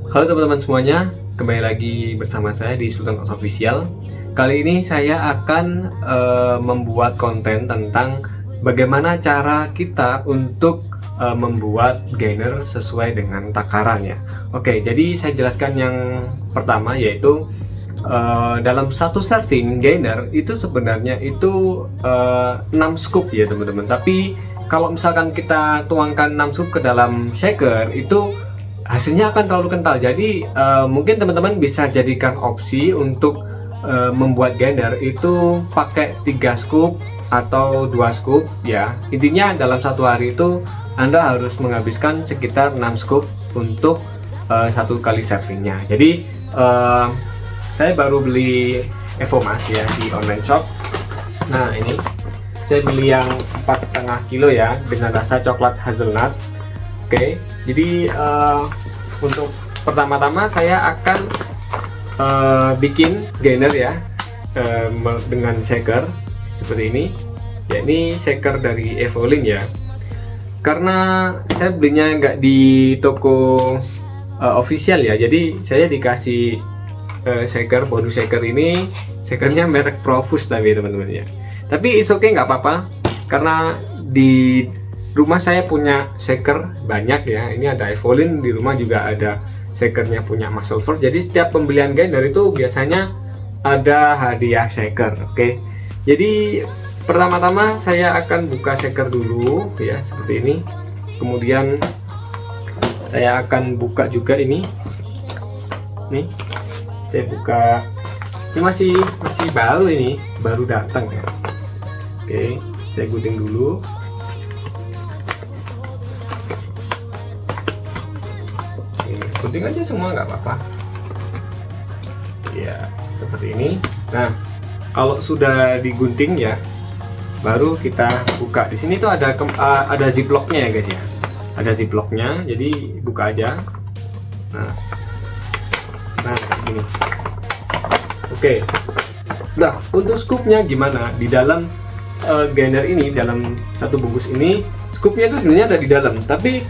Halo teman-teman semuanya, kembali lagi bersama saya di Sultan Ox Official. Kali ini saya akan membuat konten tentang bagaimana cara kita untuk membuat gainer sesuai dengan takarannya. Oke, jadi saya jelaskan yang pertama, yaitu dalam satu serving gainer itu sebenarnya itu 6 scoop ya teman-teman. Tapi kalau misalkan kita tuangkan 6 scoop ke dalam shaker, itu hasilnya akan terlalu kental. Jadi mungkin teman-teman bisa jadikan opsi untuk membuat gainer itu pakai 3 scoop atau 2 scoop ya. Intinya dalam satu hari itu Anda harus menghabiskan sekitar 6 scoop untuk satu kali servingnya. Jadi saya baru beli Evomas ya di online shop. Nah, ini saya beli yang 4,5 kilo ya, dengan rasa coklat hazelnut. Oke, jadi untuk pertama-tama saya akan bikin gainer ya, dengan shaker seperti ini. Ya, ini shaker dari Evolin ya. Karena saya belinya nggak di toko official ya, jadi saya dikasih shaker, bonus shaker ini. Shakernya merek Profus tapi teman-teman ya. Tapi is okay, nggak apa-apa, karena di rumah saya punya shaker banyak ya. Ini ada Evolin, di rumah juga ada shakernya punya Muscleverse. Jadi setiap pembelian gainer itu biasanya ada hadiah shaker. Oke, jadi pertama-tama saya akan buka shaker dulu ya, seperti ini. Kemudian saya akan buka juga ini. Nih, saya buka. Ini masih baru, ini baru datang ya. Oke, saya gunting dulu. Gunting aja semua nggak apa-apa ya, seperti ini. Nah, kalau sudah digunting ya, baru kita buka. Di sini tuh ada ziplocknya ya guys ya, ada ziplocknya, jadi buka aja. Nah ini. Oke, nah untuk scoopnya gimana? Di dalam gainer ini, dalam satu bungkus ini, scoopnya itu sebenarnya ada di dalam, tapi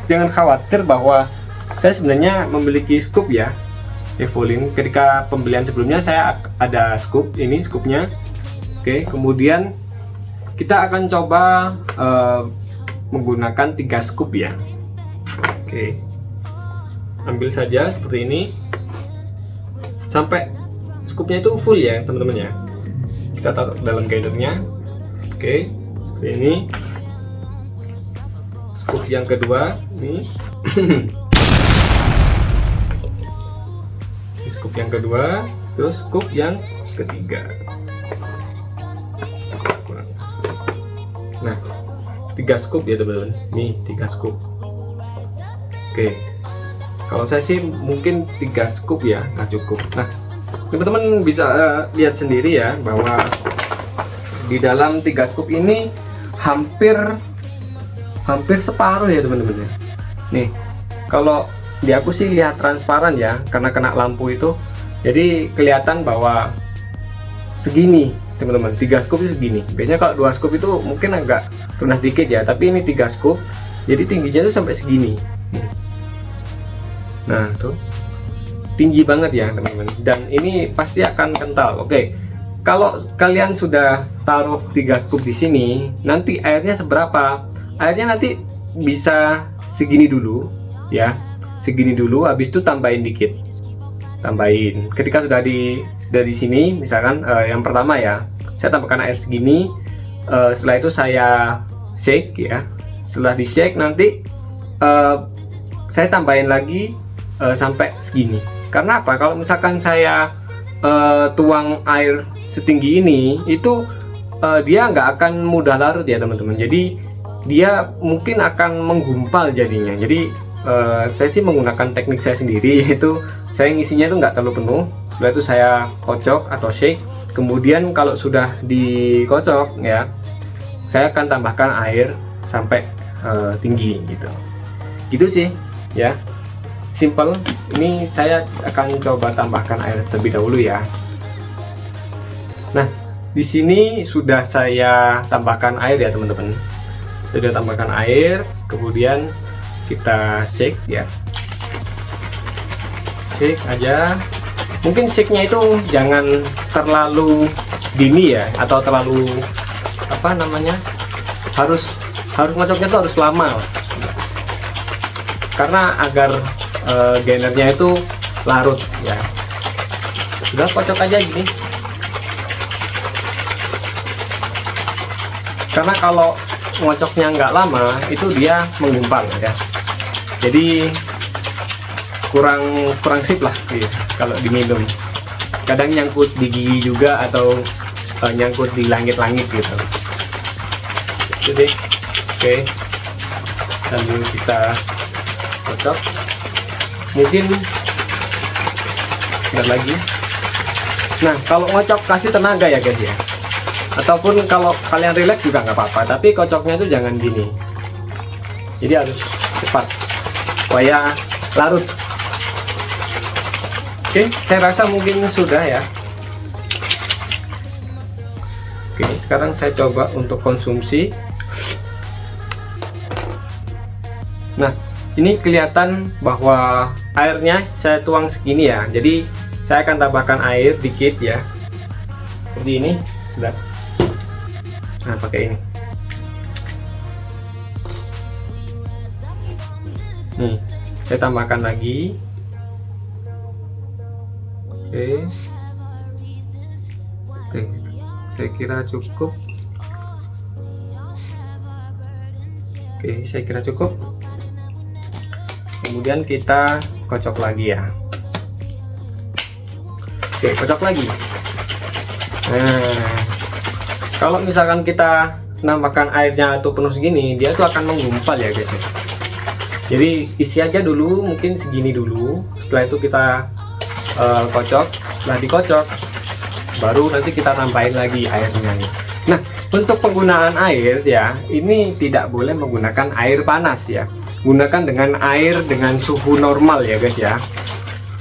jangan khawatir bahwa saya sebenarnya memiliki scoop ya, Evolin. Ketika pembelian sebelumnya saya ada scoop, ini scoopnya. Oke, kemudian kita akan coba menggunakan 3 scoop ya. Oke, ambil saja seperti ini sampai scoopnya itu full ya teman-teman ya. Kita taruh dalam gainernya. Oke, seperti ini. Scoop yang kedua nih. Scoop yang kedua, terus scoop yang ketiga. Nah, 3 scoop ya teman-teman. Nih 3 scoop. Oke, kalau saya sih mungkin 3 scoop ya nggak cukup. Nah, teman-teman bisa lihat sendiri ya, bahwa di dalam 3 scoop ini hampir separuh ya teman-teman ya. Nih, kalau di aku sih lihat transparan ya, karena kena lampu itu, jadi kelihatan bahwa segini teman-teman. 3 scoop itu segini. Biasanya kalau 2 scoop itu mungkin agak rendah dikit ya, tapi ini 3 scoop, jadi tingginya tuh sampai segini. Nah tuh, tinggi banget ya teman-teman, dan ini pasti akan kental. Oke, kalau kalian sudah taruh 3 scoop di sini, nanti airnya seberapa? Airnya nanti bisa segini dulu ya, segini dulu. Habis itu tambahin dikit, tambahin. Ketika sudah di sini, misalkan yang pertama ya, saya tambahkan air segini. Setelah itu saya shake ya. Setelah di shake nanti saya tambahin lagi sampai segini. Karena apa? Kalau misalkan saya tuang air setinggi ini, itu dia nggak akan mudah larut ya teman-teman. Jadi dia mungkin akan menggumpal jadinya. Jadi saya sih menggunakan teknik saya sendiri, yaitu saya ngisinya itu nggak terlalu penuh. Setelah itu saya kocok atau shake. Kemudian kalau sudah dikocok ya, saya akan tambahkan air sampai tinggi gitu sih ya, simple. Ini saya akan coba tambahkan air terlebih dahulu ya. Nah, di sini sudah saya tambahkan air ya teman-teman. Sudah tambahkan air, kemudian kita shake ya, shake aja. Mungkin shake-nya itu jangan terlalu dini ya, atau terlalu apa namanya, harus ngocoknya tuh harus lama karena agar gainernya itu larut ya. Sudah, kocok aja gini, karena kalau ngocoknya nggak lama itu dia menggumpal ya, jadi kurang sip lah gitu kalau diminum. Kadang nyangkut di gigi juga, atau nyangkut di langit-langit gitu. Jadi oke, sambil kita kocok, mungkin bentar lagi. Nah, kalau ngocok kasih tenaga ya guys ya, ataupun kalau kalian relax juga nggak apa-apa, tapi kocoknya itu jangan gini, jadi harus cepat supaya larut. Oke, saya rasa mungkin sudah ya. Oke, sekarang saya coba untuk konsumsi. Nah, ini kelihatan bahwa airnya saya tuang segini ya, jadi saya akan tambahkan air dikit ya, seperti ini. Nah, pakai ini nih, saya tambahkan lagi. Oke, saya kira cukup. Oke, saya kira cukup. Kemudian kita kocok lagi ya. Oke, kocok lagi. Nah, kalau misalkan kita nambahkan airnya atau penuh segini, dia tuh akan menggumpal ya guys. Jadi isi aja dulu, mungkin segini dulu. Setelah itu kita kocok. Setelah dikocok, baru nanti kita tambahin lagi airnya nih. Nah, untuk penggunaan air ya, ini tidak boleh menggunakan air panas ya. Gunakan dengan air dengan suhu normal ya guys ya,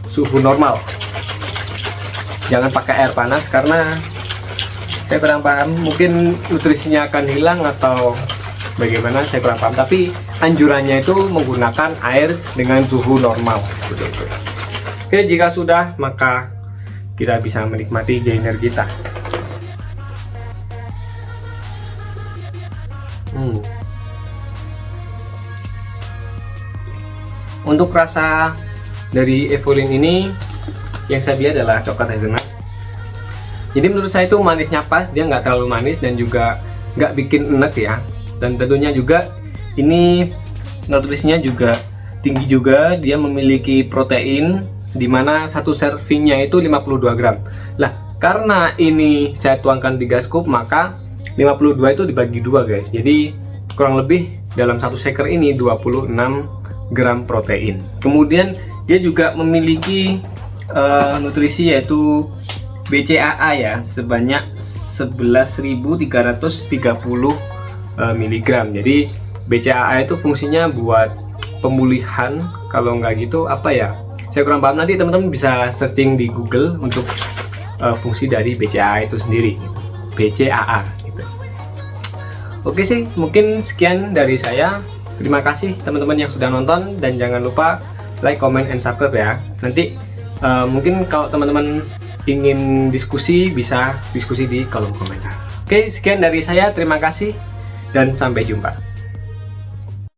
suhu normal. Jangan pakai air panas karena saya kurang paham, mungkin nutrisinya akan hilang atau bagaimana, saya kurang paham. Tapi anjurannya itu menggunakan air dengan suhu normal seperti itu. Oke, jika sudah, maka kita bisa menikmati gainer kita. Untuk rasa dari Evolin ini yang saya beli adalah coklat hazelnut. Jadi menurut saya itu manisnya pas, dia nggak terlalu manis dan juga nggak bikin enek ya. Dan tentunya juga ini nutrisinya juga tinggi juga, dia memiliki protein dimana satu servingnya itu 52 gram. Lah, karena ini saya tuangkan 3 scoop, maka 52 itu dibagi 2 guys. Jadi kurang lebih dalam satu shaker ini 26 gram protein. Kemudian dia juga memiliki nutrisi yaitu BCAA ya, sebanyak 11.330 mg. Jadi BCAA itu fungsinya buat pemulihan. Kalau nggak gitu apa ya, saya kurang paham. Nanti teman-teman bisa searching di Google untuk fungsi dari BCAA itu sendiri, BCAA gitu. Oke sih, mungkin sekian dari saya. Terima kasih teman-teman yang sudah nonton, dan jangan lupa like, comment, and subscribe ya. Nanti mungkin kalau teman-teman ingin diskusi, bisa diskusi di kolom komentar. Oke, sekian dari saya. Terima kasih dan sampai jumpa.